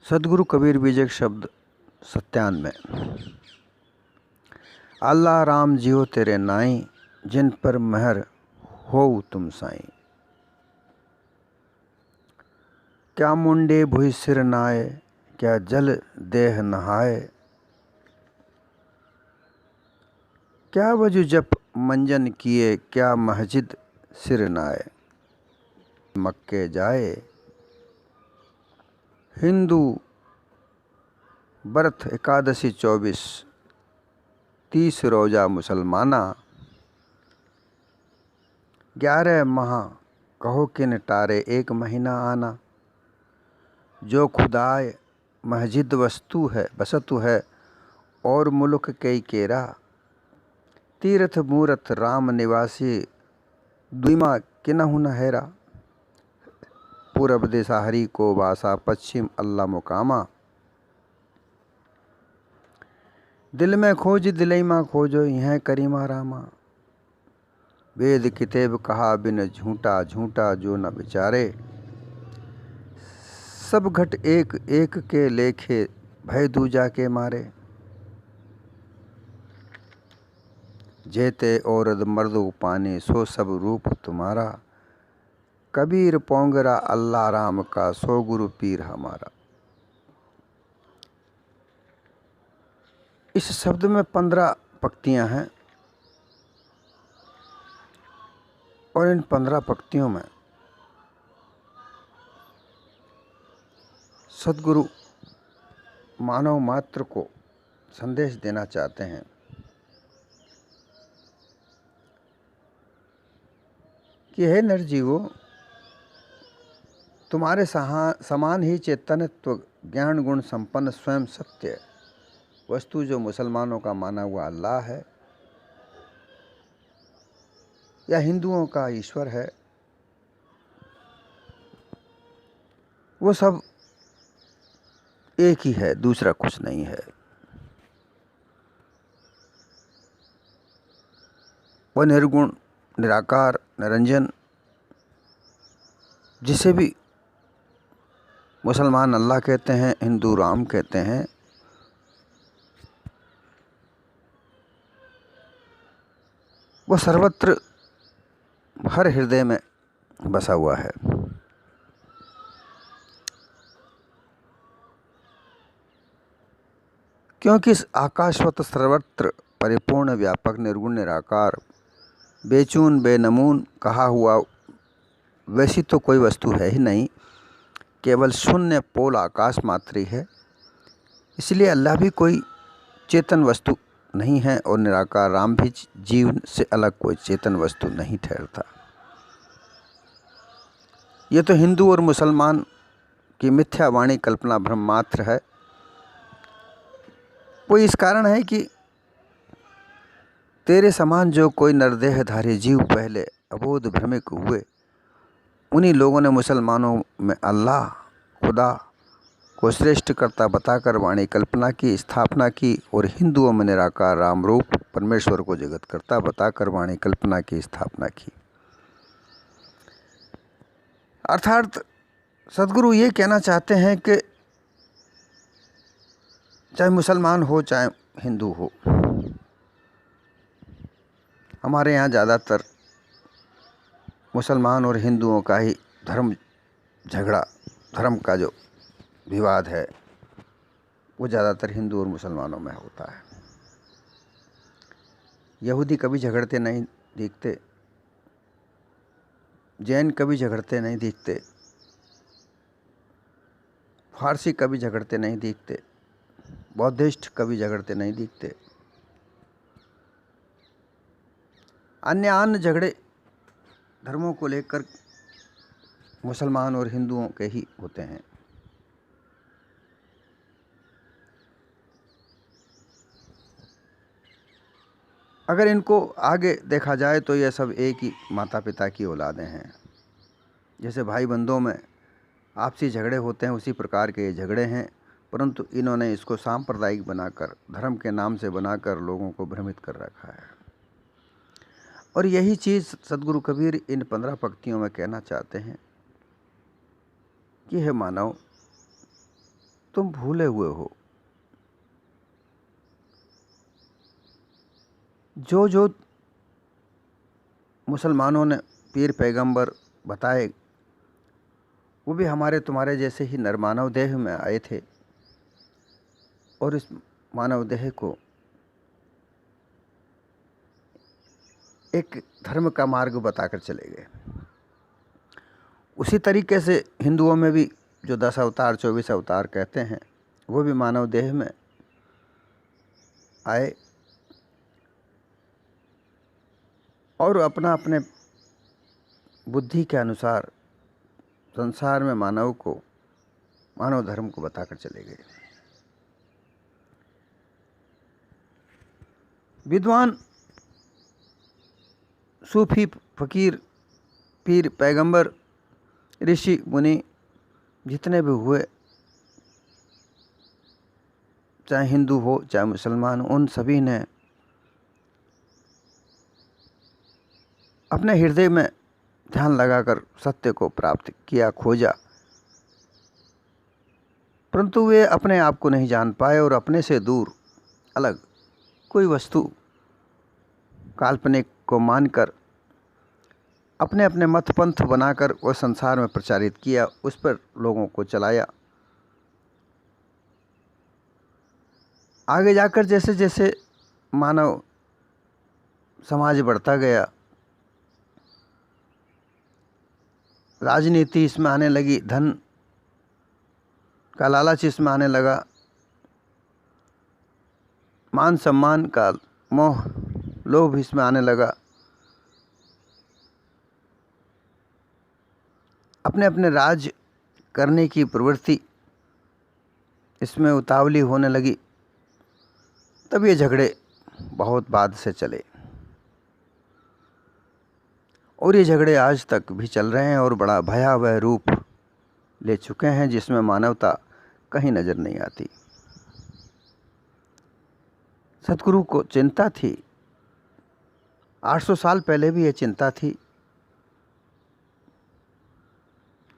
सदगुरु कबीर बीजक शब्द 97। अल्लाह राम जियो तेरे नाई, जिन पर महर हो तुम साईं। क्या मुंडे भुई सिर नाए, क्या जल देह नहाए। क्या वजु जप मंजन किए, क्या महजिद सिर नाए। मक्के जाए हिंदू बरत एकादशी 24, 30 रोजा मुसलमाना। 11 माह कहो किन टारे, एक महीना आना। जो खुदाए महजिद वस्तु है और मुल्क कई केरा। तीर्थ मूरत राम निवासी, द्विमा किनहु न हेरा। पूरब दिशा हरि को वासा, पश्चिम अल्लाह मुकामा। दिल में खोज दिलई माँ खोजो, यह करीमा रामा। वेद किताब कहा बिन झूठा, झूठा जो न विचारे। सब घट एक एक के लेखे, भय दूजा के मारे। जेते औरत मर्दो पाने, सो सब रूप तुम्हारा। कबीर पोंगरा अल्लाह राम का, सो गुरु पीर हमारा। इस शब्द में 15 पंक्तियां हैं और इन 15 पंक्तियों में सदगुरु मानव मात्र को संदेश देना चाहते हैं कि हे नरजीवो, तुम्हारे समान ही चैतन्यत्व ज्ञान गुण संपन्न स्वयं सत्य वस्तु जो मुसलमानों का माना हुआ अल्लाह है या हिंदुओं का ईश्वर है, वो सब एक ही है, दूसरा कुछ नहीं है। वह निर्गुण, निराकार, निरंजन, जिसे भी मुसलमान अल्लाह कहते हैं, हिंदू राम कहते हैं, वह सर्वत्र हर हृदय में बसा हुआ है। क्योंकि इस आकाशवत सर्वत्र परिपूर्ण व्यापक निर्गुण निराकार बेचून बेनमून कहा हुआ वैसी तो कोई वस्तु है ही नहीं, केवल शून्य पोल आकाश मात्र ही है। इसलिए अल्लाह भी कोई चेतन वस्तु नहीं है और निराकार राम भी जीव से अलग कोई चेतन वस्तु नहीं ठहरता। ये तो हिंदू और मुसलमान की मिथ्या वाणी कल्पना भ्रम मात्र है। वो इस कारण है कि तेरे समान जो कोई नरदेहधारी जीव पहले अबोध भ्रमिक हुए, उन्हीं लोगों ने मुसलमानों में अल्लाह खुदा को श्रेष्ठ करता बताकर वाणी कल्पना की स्थापना की और हिंदुओं में निराकार राम रूप परमेश्वर को जगत करता बताकर वाणी कल्पना की स्थापना की। अर्थात सदगुरु ये कहना चाहते हैं कि चाहे मुसलमान हो चाहे हिंदू हो, हमारे यहाँ ज़्यादातर मुसलमान और हिंदुओं का ही धर्म का जो विवाद है वो ज़्यादातर हिंदू और मुसलमानों में होता है। यहूदी कभी झगड़ते नहीं दिखते, जैन कभी झगड़ते नहीं दिखते, फारसी कभी झगड़ते नहीं दिखते, बौद्धिस्ट कभी झगड़ते नहीं दिखते। अन्य झगड़े धर्मों को लेकर मुसलमान और हिंदुओं के ही होते हैं। अगर इनको आगे देखा जाए तो यह सब एक ही माता पिता की औलादें हैं। जैसे भाई बंधुओं में आपसी झगड़े होते हैं, उसी प्रकार के ये झगड़े हैं, परंतु इन्होंने इसको सांप्रदायिक बनाकर, धर्म के नाम से बनाकर लोगों को भ्रमित कर रखा है। और यही चीज़ सदगुरु कबीर इन 15 पंक्तियों में कहना चाहते हैं कि हे मानव, तुम भूले हुए हो। जो जो मुसलमानों ने पीर पैगंबर बताए वो भी हमारे तुम्हारे जैसे ही नरमानव देह में आए थे और इस मानव देह को एक धर्म का मार्ग बताकर चले गए। उसी तरीके से हिंदुओं में भी जो 10 अवतार 24 अवतार कहते हैं वो भी मानव देह में आए और अपना अपने बुद्धि के अनुसार संसार में मानव धर्म को बताकर चले गए। विद्वान, सूफी, फकीर, पीर, पैगंबर, ऋषि, मुनि जितने भी हुए, चाहे हिंदू हो चाहे मुसलमान, उन सभी ने अपने हृदय में ध्यान लगाकर सत्य को प्राप्त किया, खोजा, परंतु वे अपने आप को नहीं जान पाए और अपने से दूर अलग कोई वस्तु काल्पनिक को मानकर अपने अपने मत पंथ बनाकर वो संसार में प्रचारित किया, उस पर लोगों को चलाया। आगे जाकर जैसे जैसे मानव समाज बढ़ता गया, राजनीति इसमें आने लगी, धन का लालच इसमें आने लगा, मान सम्मान का मोह लोभ इसमें आने लगा, अपने अपने राज करने की प्रवृत्ति इसमें उतावली होने लगी। तब ये झगड़े बहुत बाद से चले और ये झगड़े आज तक भी चल रहे हैं और बड़ा भयावह रूप ले चुके हैं, जिसमें मानवता कहीं नजर नहीं आती। सतगुरु को चिंता थी, 800 साल पहले भी ये चिंता थी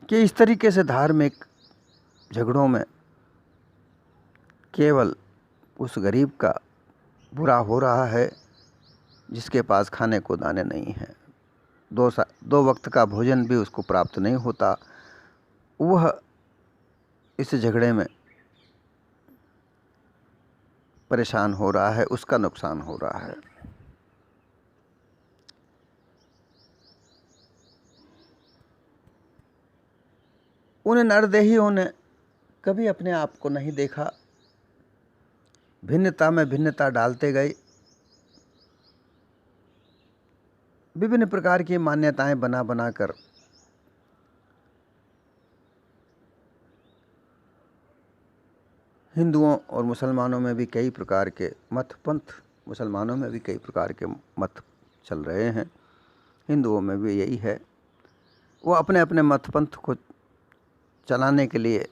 कि इस तरीके से धार्मिक झगड़ों में केवल उस गरीब का बुरा हो रहा है जिसके पास खाने को दाने नहीं हैं, दो वक्त का भोजन भी उसको प्राप्त नहीं होता, वह इस झगड़े में परेशान हो रहा है, उसका नुकसान हो रहा है। उन नरदेहियों ने कभी अपने आप को नहीं देखा, भिन्नता में भिन्नता डालते गए, विभिन्न प्रकार की मान्यताएं बना बनाकर हिंदुओं और मुसलमानों में भी कई प्रकार के मत पंथ, मुसलमानों में भी कई प्रकार के मत चल रहे हैं, हिंदुओं में भी यही है। वो अपने अपने मत पंथ को चलाने के लिए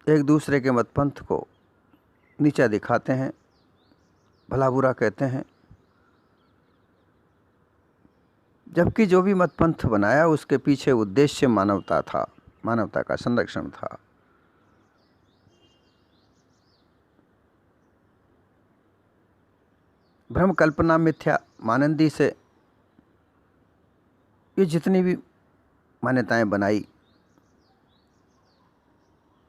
एक दूसरे के मत पंथ को नीचा दिखाते हैं, भला बुरा कहते हैं, जबकि जो भी मत पंथ बनाया उसके पीछे उद्देश्य मानवता था, मानवता का संरक्षण था। भ्रम कल्पना मिथ्या मानंदी से ये जितनी भी मान्यताएं बनाई,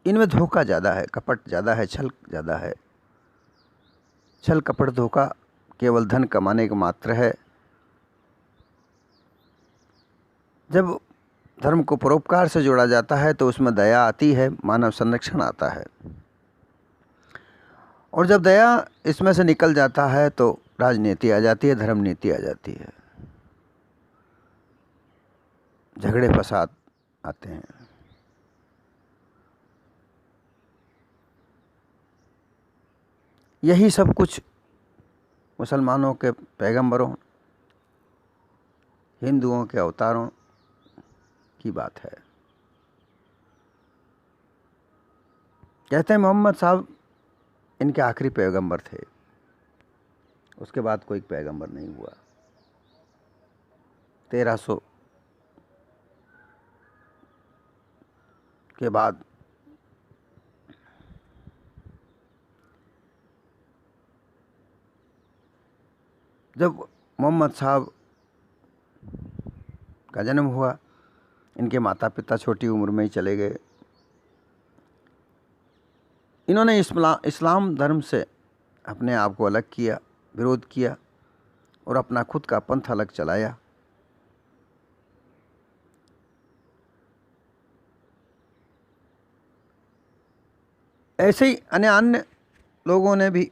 इनमें धोखा ज़्यादा है, कपट ज़्यादा है, छल ज़्यादा है। छल कपट धोखा केवल धन कमाने का मात्र है। जब धर्म को परोपकार से जोड़ा जाता है तो उसमें दया आती है, मानव संरक्षण आता है, और जब दया इसमें से निकल जाता है तो राजनीति आ जाती है, धर्म नीति आ जाती है, झगड़े फसाद आते हैं। यही सब कुछ मुसलमानों के पैगंबरों, हिंदुओं के अवतारों की बात है। कहते हैं मोहम्मद साहब इनके आखिरी पैगंबर थे, उसके बाद कोई पैगंबर नहीं हुआ। 1300 के बाद जब मोहम्मद साहब का जन्म हुआ, इनके माता पिता छोटी उम्र में ही चले गए। इन्होंने इस्लाम धर्म से अपने आप को अलग किया, विरोध किया और अपना खुद का पंथ अलग चलाया। ऐसे ही अन्य लोगों ने भी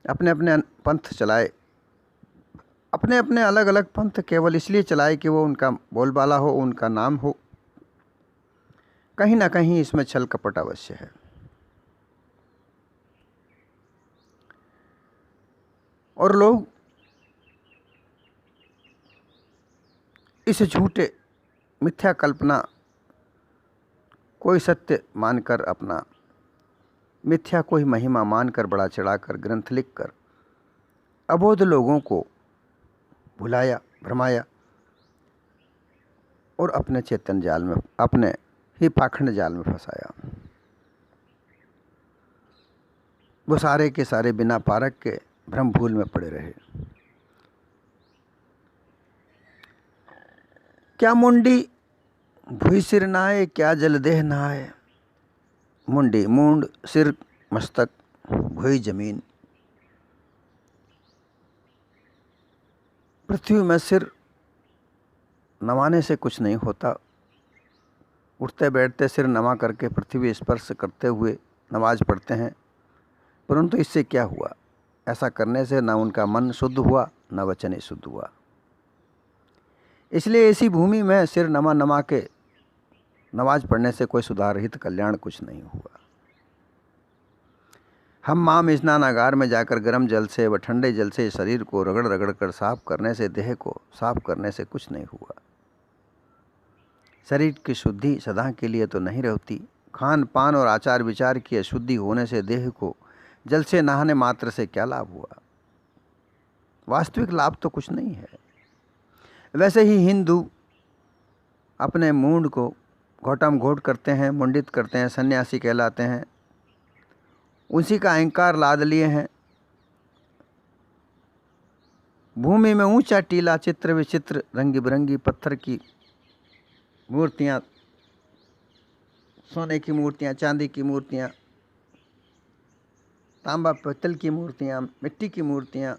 अपने अपने पंथ चलाए, अपने अपने अलग अलग पंथ केवल इसलिए चलाए कि वो उनका बोलबाला हो, उनका नाम हो। कहीं ना कहीं इसमें छल कपट अवश्य है। और लोग इस झूठे मिथ्या कल्पना कोई सत्य मानकर, अपना मिथ्या को ही महिमा मानकर, बड़ा चढ़ाकर ग्रंथ लिखकर अबोध लोगों को भुलाया, भरमाया और अपने चेतन जाल में, अपने ही पाखंड जाल में फंसाया। वो सारे के सारे बिना पारक के भ्रम भूल में पड़े रहे। क्या मुंडी भूई सिर नहाए, क्या जलदेह नहाए। मुंडी मूंड, सिर मस्तक, भूई जमीन। पृथ्वी में सिर नवाने से कुछ नहीं होता। उठते बैठते सिर नवा करके पृथ्वी स्पर्श करते हुए नमाज पढ़ते हैं, परंतु इससे क्या हुआ? ऐसा करने से ना उनका मन शुद्ध हुआ, ना वचन ही शुद्ध हुआ। इसलिए ऐसी भूमि में सिर नमा नमा के नमाज पढ़ने से कोई सुधार हित कल्याण कुछ नहीं हुआ। हम माम स्नानागार में जाकर गर्म जल से व ठंडे जल से शरीर को रगड़ रगड़ कर साफ करने से, देह को साफ करने से कुछ नहीं हुआ। शरीर की शुद्धि सदा के लिए तो नहीं रहती। खान पान और आचार विचार की अशुद्धि होने से देह को जल से नहाने मात्र से क्या लाभ हुआ? वास्तविक लाभ तो कुछ नहीं है। वैसे ही हिंदू अपने मूंड को घोटम घोट करते हैं, मुंडित करते हैं, सन्यासी कहलाते हैं, उसी का अहंकार लाद लिए हैं। भूमि में ऊंचा टीला, चित्र विचित्र, रंगी बिरंगी पत्थर की मूर्तियाँ, सोने की मूर्तियाँ, चांदी की मूर्तियाँ, तांबा पत्तल की मूर्तियाँ, मिट्टी की मूर्तियाँ,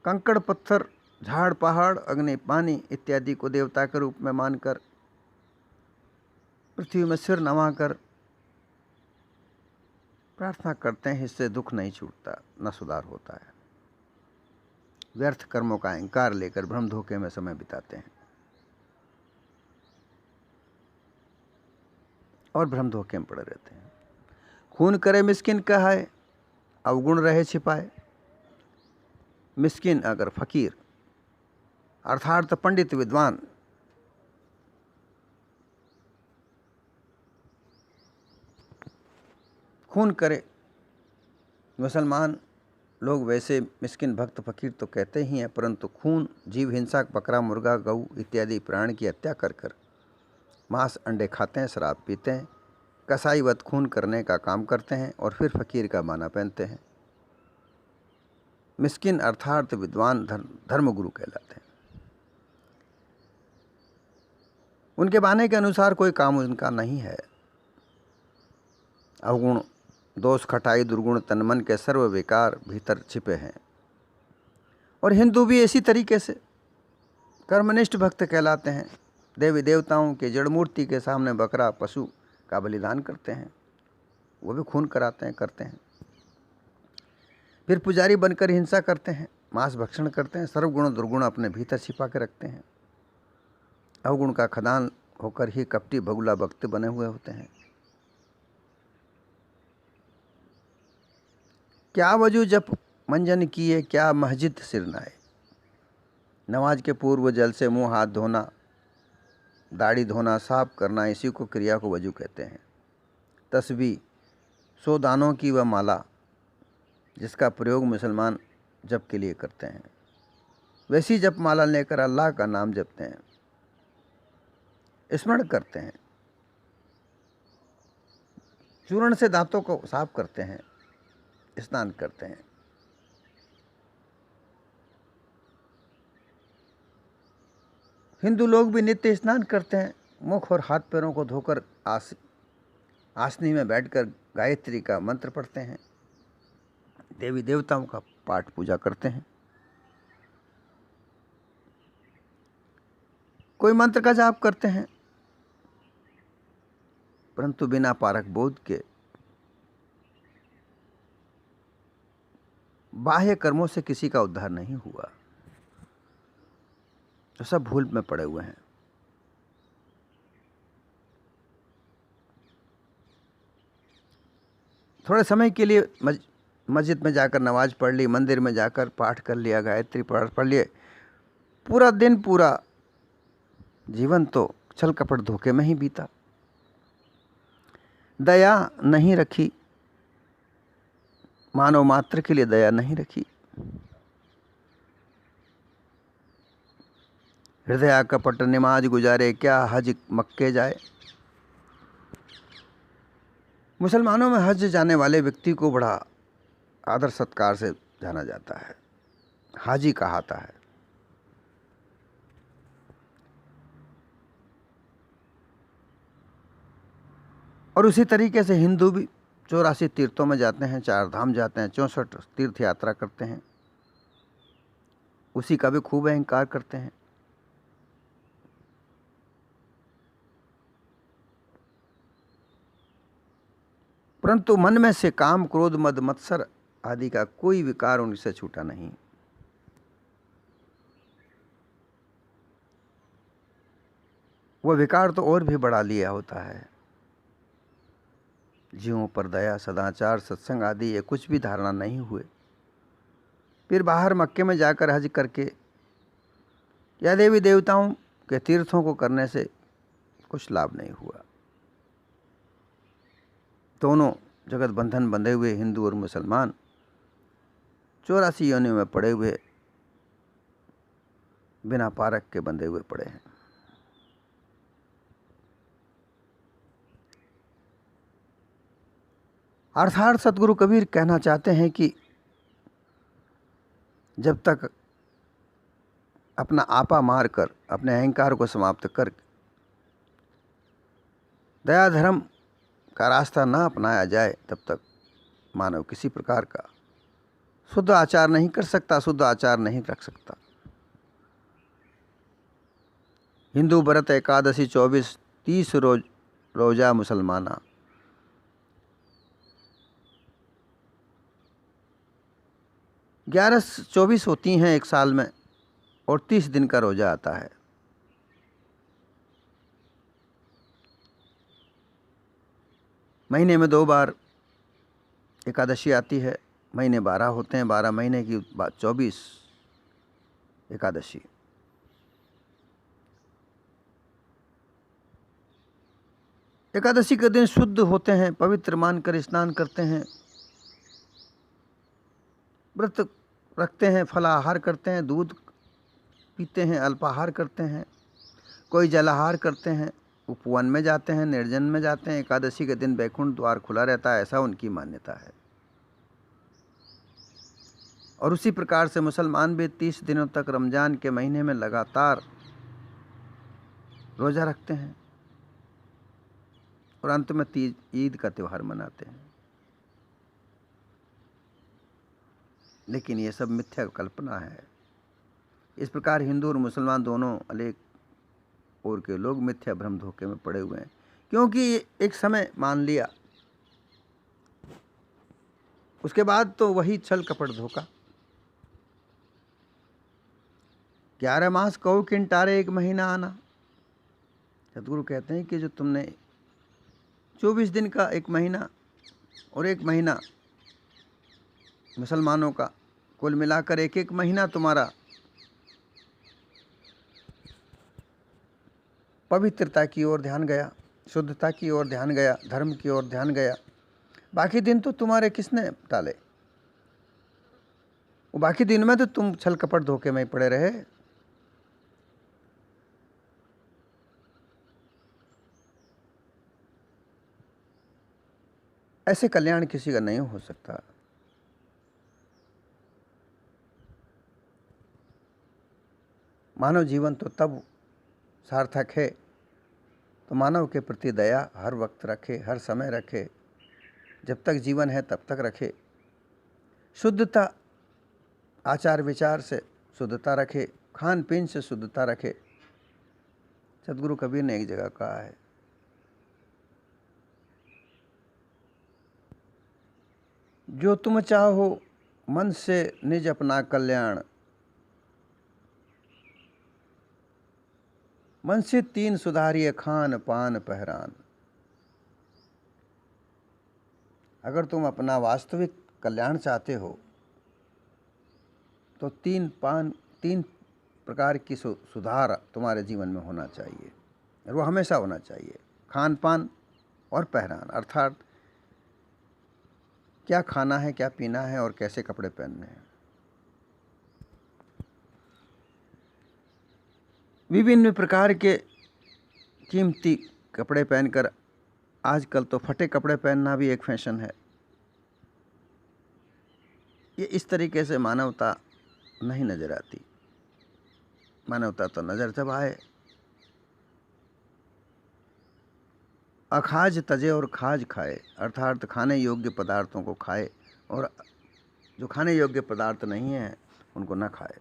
कंकड़ पत्थर, झाड़ पहाड़, अग्नि पानी इत्यादि को देवता के रूप में मानकर पृथ्वी में सिर नवाकर प्रार्थना करते हैं। इससे दुख नहीं छूटता, न सुधार होता है। व्यर्थ कर्मों का अहंकार लेकर भ्रम धोखे में समय बिताते हैं और भ्रम धोखे में पड़े रहते हैं। खून करे मिस्किन कहाए, अवगुण रहे छिपाए। मिस्किन अगर फकीर अर्थात पंडित विद्वान खून करे, मुसलमान लोग वैसे मिस्किन भक्त फकीर तो कहते ही हैं, परंतु खून, जीव हिंसा, बकरा मुर्गा गऊ इत्यादि प्राण की हत्या कर कर मांस अंडे खाते हैं, शराब पीते हैं, कसाईवत खून करने का काम करते हैं और फिर फकीर का माना पहनते हैं। मिस्किन अर्थात विद्वान धर्मगुरु कहलाते हैं। उनके बाने के अनुसार कोई काम उनका नहीं है। अवगुण, दोष, खटाई, दुर्गुण, तन मन के सर्व विकार भीतर छिपे हैं। और हिंदू भी इसी तरीके से कर्मनिष्ठ भक्त कहलाते हैं। देवी देवताओं के जड़ मूर्ति के सामने बकरा पशु का बलिदान करते हैं, वो भी खून कराते हैं, करते हैं। फिर पुजारी बनकर हिंसा करते हैं, मांस भक्षण करते हैं, सर्वगुण दुर्गुण अपने भीतर छिपा के रखते हैं। अवगुण का खदान होकर ही कपटी भगुला भक्त बने हुए होते हैं। क्या वजू जप मंजन किए, क्या मस्जिद सिर नाए। नमाज के पूर्व जल से मुंह हाथ धोना, दाढ़ी धोना, साफ करना, इसी को क्रिया को वजू कहते हैं। तस्बीह, 100 दानों की वह माला जिसका प्रयोग मुसलमान जप के लिए करते हैं, वैसी जप माला लेकर अल्लाह का नाम जपते हैं, स्मरण करते हैं। चूर्ण से दांतों को साफ करते हैं, स्नान करते हैं। हिंदू लोग भी नित्य स्नान करते हैं, मुख और हाथ पैरों को धोकर आसनी में बैठकर गायत्री का मंत्र पढ़ते हैं, देवी देवताओं का पाठ पूजा करते हैं। कोई मंत्र का जाप करते हैं, परंतु बिना पारक बोध के बाह्य कर्मों से किसी का उद्धार नहीं हुआ, तो सब भूल में पड़े हुए हैं। थोड़े समय के लिए मस्जिद में जाकर नमाज पढ़ ली, मंदिर में जाकर पाठ कर लिया, गायत्री पढ़ लिए, पूरा दिन पूरा जीवन तो छल कपट धोखे में ही बीता। दया नहीं रखी, मानव मात्र के लिए दया नहीं रखी। हृदय कपट नमाज गुजारे, क्या हज मक्के जाए। मुसलमानों में हज जाने वाले व्यक्ति को बड़ा आदर सत्कार से जाना जाता है, हाजी कहाता है। और उसी तरीके से हिंदू भी 84 तीर्थों में जाते हैं, 4 धाम जाते हैं, 64 तीर्थ यात्रा करते हैं, उसी का भी खूब अहंकार करते हैं। परंतु मन में से काम, क्रोध, मद, मत्सर आदि का कोई विकार उनसे छूटा नहीं। वह विकार तो और भी बढ़ा लिया होता है। जीवों पर दया, सदाचार, सत्संग आदि ये कुछ भी धारणा नहीं हुए। फिर बाहर मक्के में जाकर हज करके या देवी देवताओं के तीर्थों को करने से कुछ लाभ नहीं हुआ। दोनों जगत बंधन बंधे हुए हिंदू और मुसलमान 84 योनियों में पड़े हुए बिना पारक के बंधे हुए पड़े हैं। अर्थात सतगुरु कबीर कहना चाहते हैं कि जब तक अपना आपा मारकर, अपने अहंकार को समाप्त कर दया धर्म का रास्ता ना अपनाया जाए, तब तक मानव किसी प्रकार का शुद्ध आचार नहीं कर सकता, शुद्ध आचार नहीं रख सकता। हिंदू व्रत एकादशी 24-30 रोजा मुसलमाना, 11-24 होती हैं एक साल में, और 30 दिन का रोजा आता है। महीने में 2 बार एकादशी आती है, महीने 12 होते हैं, 12 महीने की 24 एकादशी। एकादशी के दिन शुद्ध होते हैं, पवित्र मानकर स्नान करते हैं, व्रत रखते हैं, फलाहार करते हैं, दूध पीते हैं, अल्पाहार करते हैं, कोई जलाहार करते हैं, उपवन में जाते हैं, निर्जन में जाते हैं। एकादशी के दिन बैकुंठ द्वार खुला रहता है, ऐसा उनकी मान्यता है। और उसी प्रकार से मुसलमान भी 30 दिनों तक रमजान के महीने में लगातार रोजा रखते हैं और अंत में ईद का त्यौहार मनाते हैं। लेकिन ये सब मिथ्या कल्पना है। इस प्रकार हिंदू और मुसलमान दोनों अनेक और के लोग मिथ्या भ्रम धोखे में पड़े हुए हैं, क्योंकि एक समय मान लिया, उसके बाद तो वही छल कपट धोखा। 11 मास कहो किंटारे 1 महीना आना। सतगुरु कहते हैं कि जो तुमने 24 दिन का 1 महीना और 1 महीना मुसलमानों का, कुल मिलाकर 1 महीना तुम्हारा पवित्रता की ओर ध्यान गया, शुद्धता की ओर ध्यान गया, धर्म की ओर ध्यान गया। बाकी दिन तो तुम्हारे किसने टाले? वो बाकी दिन में तो तुम छल कपट धोखे में ही पड़े रहे। ऐसे कल्याण किसी का नहीं हो सकता। मानव जीवन तो तब सार्थक है तो मानव के प्रति दया हर वक्त रखे, हर समय रखे, जब तक जीवन है तब तक रखे। शुद्धता, आचार विचार से शुद्धता रखे, खान पीन से शुद्धता रखे। सद्गुरु कबीर ने एक जगह कहा है, जो तुम चाहो मन से निज अपना कल्याण, मन से तीन सुधारिए खान पान पहरान। अगर तुम अपना वास्तविक कल्याण चाहते हो तो तीन प्रकार की सुधार तुम्हारे जीवन में होना चाहिए, और वो हमेशा होना चाहिए। खान पान और पहरान, अर्थात क्या खाना है, क्या पीना है और कैसे कपड़े पहनने हैं। विभिन्न प्रकार के कीमती कपड़े पहनकर, आजकल तो फटे कपड़े पहनना भी एक फैशन है। ये इस तरीके से मानवता नहीं नजर आती। मानवता तो नजर जब आए, अखाज तजे और खाज खाए, अर्थात खाने योग्य पदार्थों को खाए और जो खाने योग्य पदार्थ नहीं हैं उनको न खाए।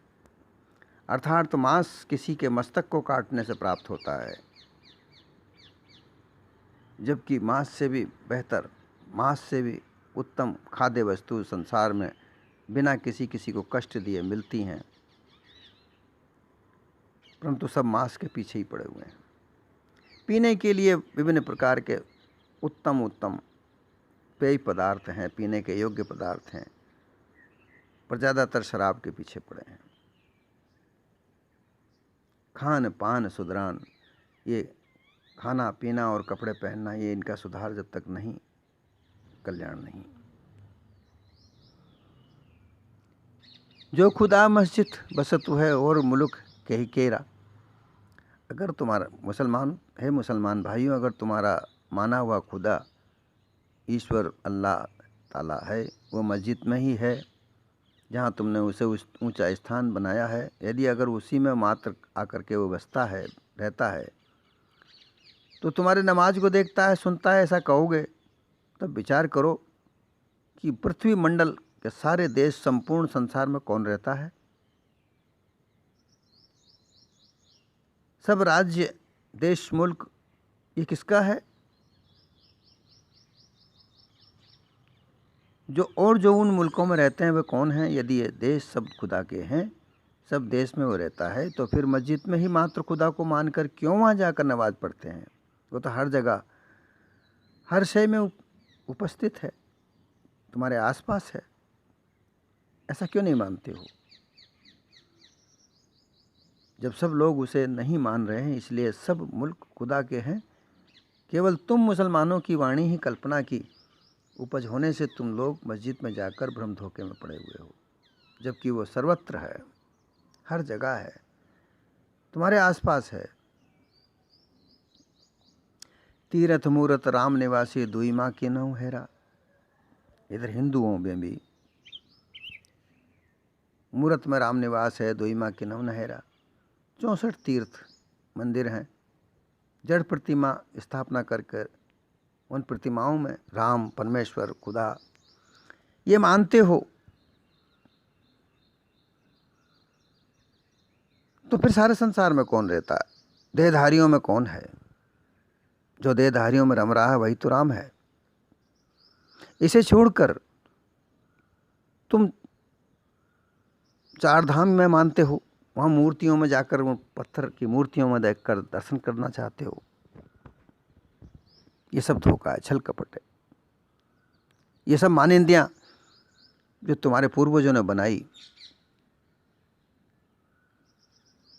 अर्थात मांस किसी के मस्तक को काटने से प्राप्त होता है, जबकि मांस से भी बेहतर, मांस से भी उत्तम खाद्य वस्तु संसार में बिना किसी को कष्ट दिए मिलती हैं, परंतु सब मांस के पीछे ही पड़े हुए हैं। पीने के लिए विभिन्न प्रकार के उत्तम पेय पदार्थ हैं, पीने के योग्य पदार्थ हैं, पर ज़्यादातर शराब के पीछे पड़े हैं। खान पान सुधरान, ये खाना पीना और कपड़े पहनना, ये इनका सुधार जब तक नहीं, कल्याण नहीं। जो खुदा मस्जिद बसतु है और मुल्क के ही केरा। अगर तुम्हारा मुसलमान भाइयों, अगर तुम्हारा माना हुआ खुदा ईश्वर अल्लाह ताला है, वो मस्जिद में ही है जहाँ तुमने उसे ऊंचा स्थान बनाया है, यदि अगर उसी में मात्र आकर के वो बसता है, रहता है, तो तुम्हारे नमाज को देखता है, सुनता है, ऐसा कहोगे, तब विचार करो कि पृथ्वी मंडल के सारे देश, संपूर्ण संसार में कौन रहता है? सब राज्य, देश, मुल्क, ये किसका है? जो उन मुल्कों में रहते हैं वे कौन हैं? यदि ये देश सब खुदा के हैं, सब देश में वो रहता है, तो फिर मस्जिद में ही मात्र खुदा को मानकर क्यों वहाँ जाकर नमाज पढ़ते हैं? वो तो हर जगह, हर शय में उपस्थित है, तुम्हारे आसपास है, ऐसा क्यों नहीं मानते हो? जब सब लोग उसे नहीं मान रहे हैं, इसलिए सब मुल्क खुदा के हैं, केवल तुम मुसलमानों की वाणी ही कल्पना की उपज होने से तुम लोग मस्जिद में जाकर भ्रम धोखे में पड़े हुए हो, जबकि वो सर्वत्र है, हर जगह है, तुम्हारे आसपास है। तीरथ मूरत राम निवासी दुई माँ की नौ हेरा। इधर हिंदुओं में भी मूरत में राम निवास है, दुई माँ की नौ नहेरा। 64 तीर्थ मंदिर हैं, जड़ प्रतिमा स्थापना कर उन प्रतिमाओं में राम, परमेश्वर, खुदा ये मानते हो, तो फिर सारे संसार में कौन रहता है? देहधारियों में कौन है? जो देहधारियों में रम रहा है वही तो राम है। इसे छोड़कर तुम चार धाम में मानते हो, वहाँ मूर्तियों में जाकर, वो पत्थर की मूर्तियों में देखकर दर्शन करना चाहते हो। ये सब धोखा है, छल कपट है। ये सब मानिंदियाँ जो तुम्हारे पूर्वजों ने बनाई,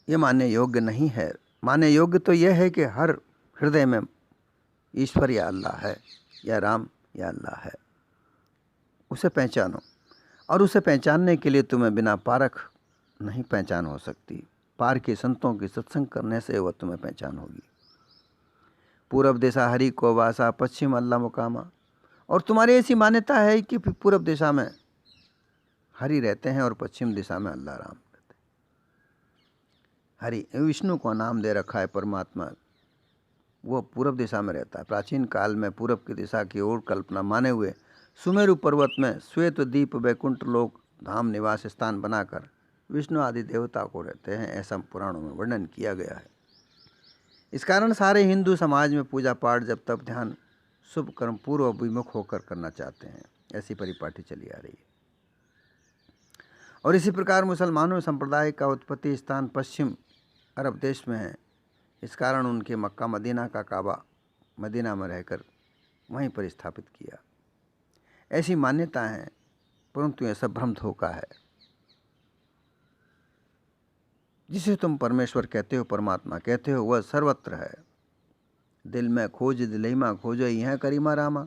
ये मानने योग्य नहीं है। मानने योग्य तो यह है कि हर हृदय में ईश्वर या अल्लाह है, या राम या अल्लाह है, उसे पहचानो। और उसे पहचानने के लिए तुम्हें बिना पारख नहीं पहचान हो सकती। पार के संतों की सत्संग करने से वह तुम्हें पहचान होगी। पूरब दिशा हरि को वासा, पश्चिम अल्लाह मुकामा। और तुम्हारी ऐसी मान्यता है कि पूरब दिशा में हरि रहते हैं और पश्चिम दिशा में अल्लाह राम रहते हैं। हरि विष्णु को नाम दे रखा है परमात्मा, वो पूर्व दिशा में रहता है। प्राचीन काल में पूर्व की दिशा की ओर कल्पना माने हुए सुमेरु पर्वत में श्वेत दीप वैकुंठ लोक धाम निवास स्थान बनाकर विष्णु आदि देवता को रहते हैं, ऐसा पुराणों में वर्णन किया गया है। इस कारण सारे हिंदू समाज में पूजा पाठ जब तप ध्यान शुभ कर्म पूर्व अभिमुख होकर करना चाहते हैं, ऐसी परिपाटी चली आ रही है। और इसी प्रकार मुसलमानों संप्रदाय का उत्पत्ति स्थान पश्चिम अरब देश में है। इस कारण उनके मक्का मदीना का काबा मदीना में रहकर वहीं पर स्थापित किया, ऐसी मान्यता है। परंतु यह सब भ्रम धोखा है। जिसे तुम परमेश्वर कहते हो, परमात्मा कहते हो, वह सर्वत्र है। दिल में खोज दिलैमा खोजो यह करीमा रामा,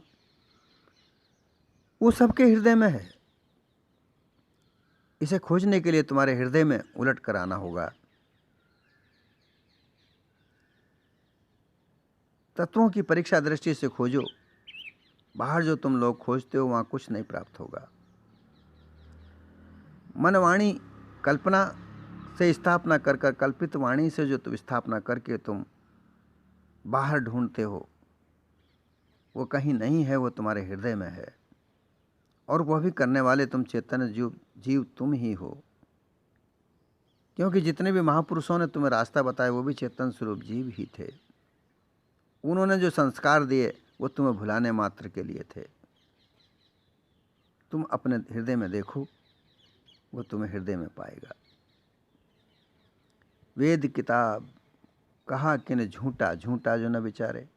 वो सबके हृदय में है। इसे खोजने के लिए तुम्हारे हृदय में उलट कर आना होगा। तत्वों की परीक्षा दृष्टि से खोजो। बाहर जो तुम लोग खोजते हो वहाँ कुछ नहीं प्राप्त होगा। मनवाणी कल्पना से स्थापना कर कर कल्पित वाणी से जो तुम स्थापना करके तुम बाहर ढूंढते हो, वो कहीं नहीं है, वो तुम्हारे हृदय में है। और वह भी करने वाले तुम चैतन्य जीव तुम ही हो। क्योंकि जितने भी महापुरुषों ने तुम्हें रास्ता बताया वो भी चेतन स्वरूप जीव ही थे। उन्होंने जो संस्कार दिए वो तुम्हें भुलाने मात्र के लिए थे। तुम अपने हृदय में देखो, वो तुम्हें हृदय में पाएगा। वेद किताब कहा किन झूठा, झूठा जो न विचारे।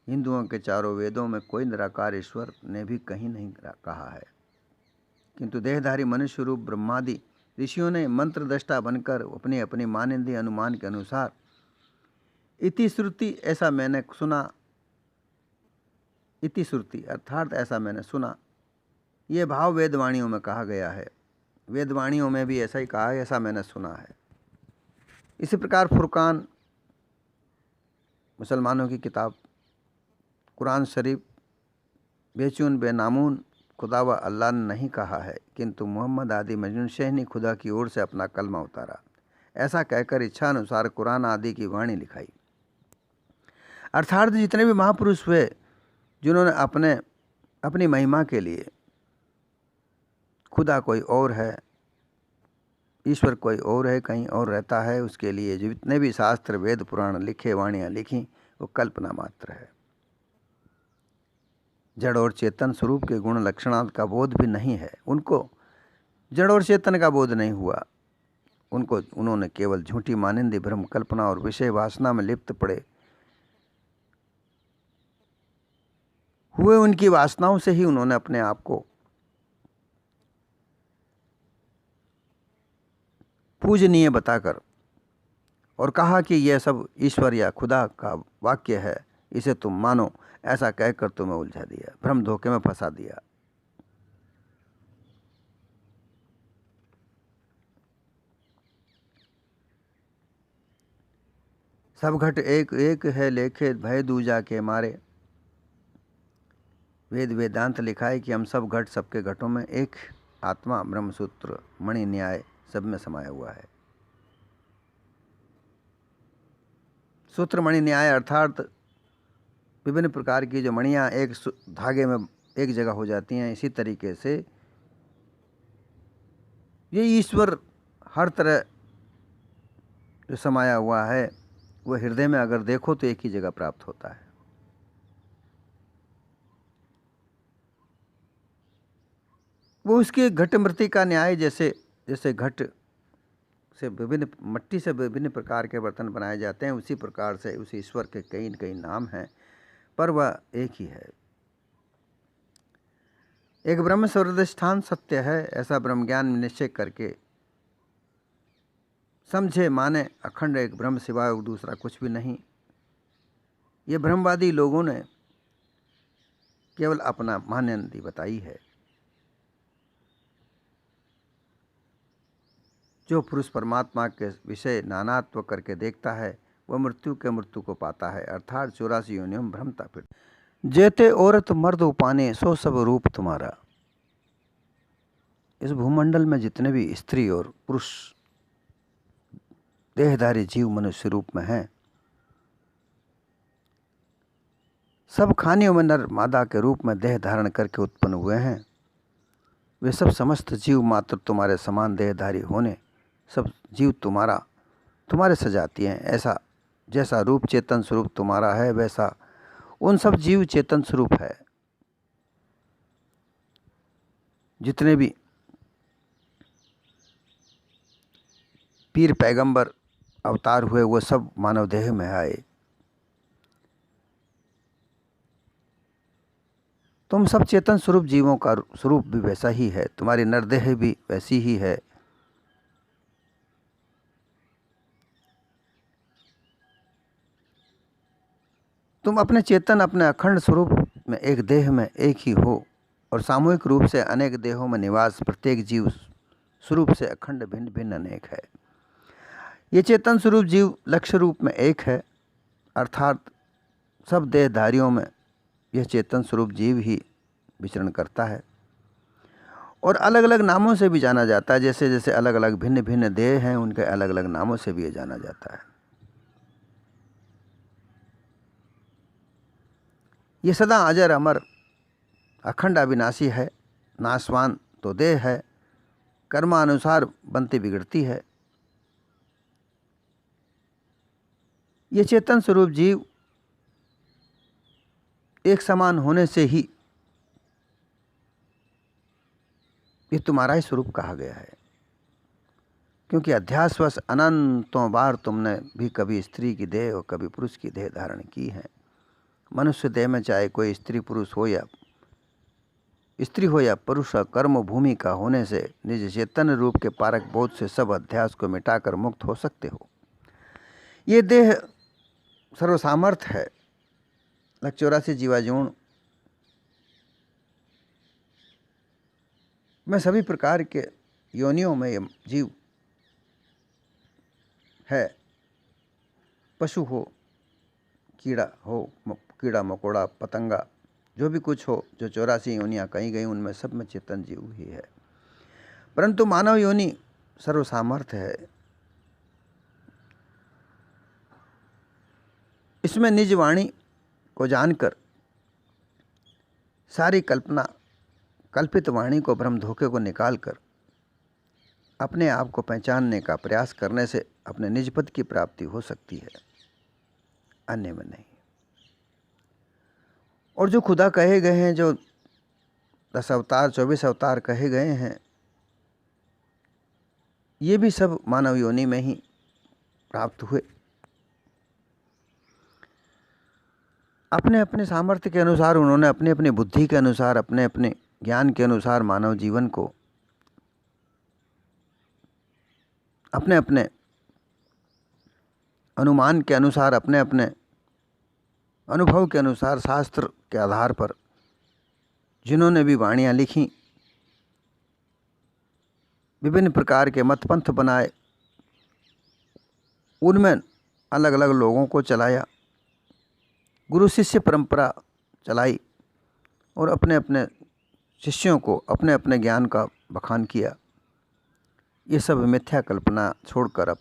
हिंदुओं के चारों वेदों में कोई निराकार ईश्वर ने भी कहीं नहीं कहा है, किंतु देहधारी मनुष्य रूप ब्रह्मादि ऋषियों ने मंत्र दृष्टा बनकर अपनी अपनी मानिंदी अनुमान के अनुसार इति श्रुति ऐसा मैंने सुना, इति श्रुति अर्थात ऐसा मैंने सुना, ये भाव वेदवाणियों में कहा गया है। वेदवाणियों में भी ऐसा ही कहा है, ऐसा मैंने सुना है। इसी प्रकार फुरकान मुसलमानों की किताब, कुरान शरीफ बेचून बेनामून खुदा व अल्लाह ने नहीं कहा है, किंतु मोहम्मद आदि मजनूशह ने खुदा की ओर से अपना कलमा उतारा, ऐसा कहकर इच्छा अनुसार कुरान आदि की वाणी लिखाई। अर्थात जितने भी महापुरुष हुए जिन्होंने अपनी महिमा के लिए खुदा कोई और है, ईश्वर कोई और है, कहीं और रहता है, उसके लिए जितने भी शास्त्र वेद पुराण लिखे, वाणियाँ लिखी, वो कल्पना मात्र है। जड़ और चेतन स्वरूप के गुण लक्षणांत का बोध भी नहीं है। उनको जड़ और चेतन का बोध नहीं हुआ। उन्होंने केवल झूठी मानिंदी भ्रम कल्पना और विषय वासना में लिप्त पड़े हुए उनकी वासनाओं से ही उन्होंने अपने आप को पूजनीय बताकर और कहा कि यह सब ईश्वर या खुदा का वाक्य है, इसे तुम मानो, ऐसा कहकर तुम्हें उलझा दिया, भ्रम धोखे में फंसा दिया। सब घट एक एक है लेखे भय दूजा के मारे। वेद वेदांत लिखा है कि हम सब घट, सबके घटों में एक आत्मा ब्रह्मसूत्र मणि न्याय सब में समाया हुआ है। सूत्र मणि न्याय अर्थात विभिन्न प्रकार की जो मणियाँ एक धागे में एक जगह हो जाती हैं, इसी तरीके से ये ईश्वर हर तरह जो समाया हुआ है वो हृदय में अगर देखो तो एक ही जगह प्राप्त होता है। वो उसके घट मृति का न्याय जैसे घट से मट्टी से विभिन्न प्रकार के बर्तन बनाए जाते हैं, उसी प्रकार से उस ईश्वर के कई कई नाम हैं, पर वह एक ही है। एक ब्रह्म सर्वधिष्ठान सत्य है, ऐसा ब्रह्म ज्ञान निश्चय करके समझे माने अखंड एक ब्रह्म सिवाय दूसरा कुछ भी नहीं। ये ब्रह्मवादी लोगों ने केवल अपना मान्यता बताई है। जो पुरुष परमात्मा के विषय नानात्व करके देखता है वह मृत्यु को पाता है, अर्थात 84 योनियों में भ्रमता फिर। जेते औरत मर्द उपाने सो सब रूप तुम्हारा। इस भूमंडल में जितने भी स्त्री और पुरुष देहधारी जीव मनुष्य रूप में हैं। सब खानियों में नर मादा के रूप में देह धारण करके उत्पन्न हुए हैं। वे सब समस्त जीव मात्र तुम्हारे समान देहधारी होने सब जीव तुम्हारे सजाती हैं। ऐसा जैसा रूप चेतन स्वरूप तुम्हारा है वैसा उन सब जीव चेतन स्वरूप है। जितने भी पीर पैगंबर अवतार हुए वो सब मानव देह में आए। तुम सब चेतन स्वरूप जीवों का स्वरूप भी वैसा ही है। तुम्हारी नरदेह भी वैसी ही है। तुम अपने चेतन अपने अखंड स्वरूप में एक देह में एक ही हो और सामूहिक रूप से अनेक देहों में निवास प्रत्येक जीव स्वरूप से अखंड भिन्न भिन्न अनेक है। ये चेतन स्वरूप जीव लक्ष्य रूप में एक है, अर्थात सब देहधारियों में यह चेतन स्वरूप जीव ही विचरण करता है और अलग अलग नामों से भी जाना जाता है। जैसे जैसे अलग अलग भिन्न भिन्न देह हैं उनके अलग अलग नामों से भी ये जाना जाता है। ये सदा अजर अमर अखंड अविनाशी है। नाशवान तो देह है, कर्मानुसार बनती बिगड़ती है। ये चेतन स्वरूप जीव एक समान होने से ही ये तुम्हारा ही स्वरूप कहा गया है, क्योंकि अध्यासवश अनंतों बार तुमने भी कभी स्त्री की देह और कभी पुरुष की देह धारण की है। मनुष्य देह में चाहे कोई स्त्री हो या पुरुष कर्म भूमि का होने से निज चेतन रूप के पारक बोध से सब अध्यास को मिटाकर मुक्त हो सकते हो। ये देह सर्वसामर्थ है। 84 जीवाजूण में सभी प्रकार के योनियों में ये जीव है। पशु हो, कीड़ा मकोड़ा पतंगा जो भी कुछ हो, जो 84 योनियाँ कही गई उनमें सब में चेतन जीव ही है। परंतु मानव योनि सर्वसामर्थ है। इसमें निज वाणी को जानकर सारी कल्पित वाणी को भ्रम धोखे को निकालकर अपने आप को पहचानने का प्रयास करने से अपने निज पद की प्राप्ति हो सकती है, अन्य में नहीं। और जो खुदा कहे गए हैं, जो 10 अवतार 24 अवतार कहे गए हैं, ये भी सब मानव योनि में ही प्राप्त हुए। अपने अपने सामर्थ्य के अनुसार उन्होंने अपनी अपनी बुद्धि के अनुसार अपने अपने ज्ञान के अनुसार मानव जीवन को अपने अपने अनुमान के अनुसार अपने अपने अनुभव के अनुसार शास्त्र के आधार पर जिन्होंने भी वाणियाँ लिखी, विभिन्न प्रकार के मतपंथ बनाए, उनमें अलग अलग लोगों को चलाया, गुरु शिष्य परंपरा चलाई और अपने अपने शिष्यों को अपने अपने ज्ञान का बखान किया। ये सब मिथ्या कल्पना छोड़कर अब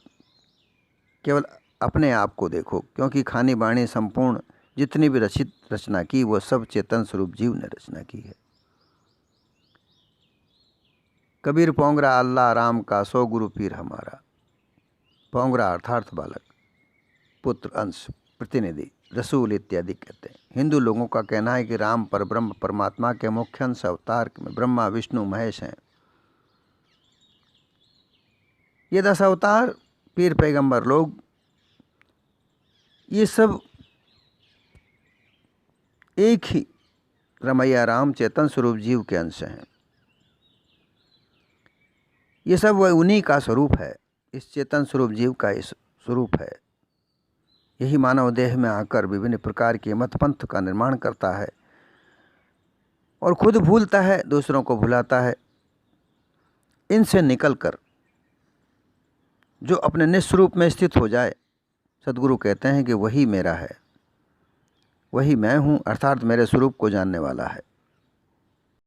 केवल अपने आप को देखो, क्योंकि खानी बाणी संपूर्ण जितनी भी रचना की वो सब चेतन स्वरूप जीव ने रचना की है। कबीर पोंगरा अल्लाह राम का सो गुरु पीर हमारा। पोंगरा अर्थार्थ बालक, पुत्र, अंश, प्रतिनिधि, रसूल इत्यादि कहते हैं। हिंदू लोगों का कहना है कि राम परब्रह्म परमात्मा के मुख्य अंश अवतार में ब्रह्मा विष्णु महेश हैं। ये 10 अवतार पीर पैगंबर लोग, ये सब एक ही रमैया राम चेतन स्वरूप जीव के अंश हैं। ये सब वह उन्हीं का स्वरूप है। इस चेतन स्वरूप जीव का इस स्वरूप है। यही मानव देह में आकर विभिन्न प्रकार के मतपंथ का निर्माण करता है और खुद भूलता है, दूसरों को भुलाता है। इनसे निकलकर जो अपने निस्वरूप में स्थित हो जाए, सद्गुरु कहते हैं कि वही मेरा है, वही मैं हूँ, अर्थात मेरे स्वरूप को जानने वाला है।